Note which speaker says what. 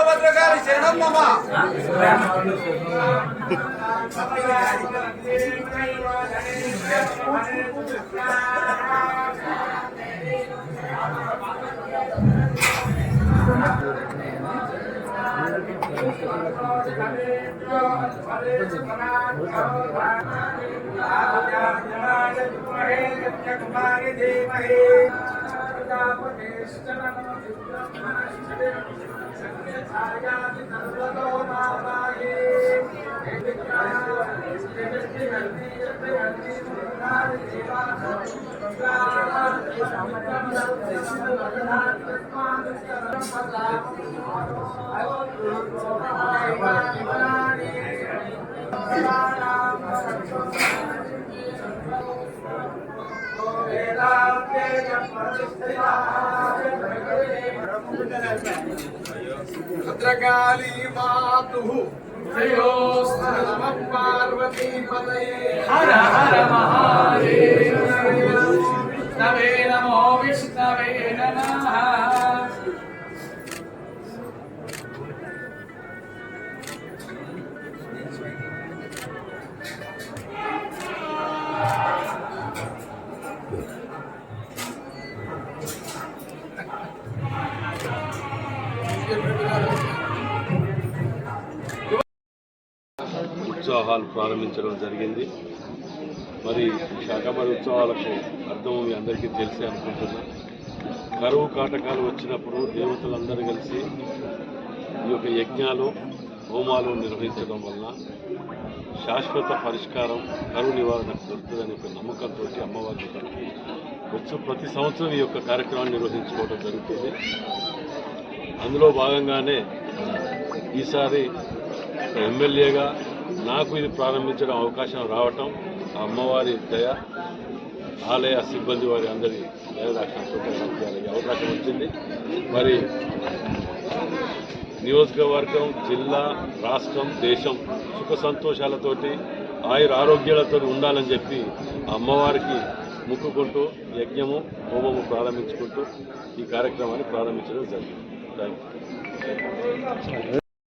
Speaker 1: భద్రకాళి శరణం మమ భద్రకాళీ మాతు జయోస్తనమ పార్వతీ పదయే హర హర మహాదేవ విష్ణవే నమో విష్ణవే నమః.
Speaker 2: ఉత్సవాలు ప్రారంభించడం జరిగింది. మరి శాకంబరి ఉత్సవాలకు అర్థం మీ అందరికీ తెలిసే అనుకుంటున్నా. కరువు కాటకాలు వచ్చినప్పుడు దేవతలందరూ కలిసి ఈ యొక్క యజ్ఞాలు హోమాలు నిర్వహించడం వలన శాశ్వత పరిష్కారం కరువు నివారణకు దొరుకుతుందనే ఒక నమ్మకంతో అమ్మవారి ప్రతి సంవత్సరం ఈ యొక్క కార్యక్రమాన్ని నిర్వహించుకోవడం జరుగుతుంది. అందులో భాగంగానే ఈసారి ఎమ్మెల్యేగా నాకు ఇది ప్రారంభించడం అవకాశం రావటం ఆ అమ్మవారి దయ, ఆలయ సిబ్బంది వారి అందరి దయదాక్షణతో అవకాశం వచ్చింది. మరి నియోజకవర్గం, జిల్లా, రాష్ట్రం, దేశం సుఖ సంతోషాలతోటి ఆరోగ్యాలతో ఉండాలని చెప్పి అమ్మవారికి ముక్కుకుంటూ యజ్ఞము హోమము ప్రారంభించుకుంటూ ఈ కార్యక్రమాన్ని ప్రారంభించడం జరిగింది. Thank you.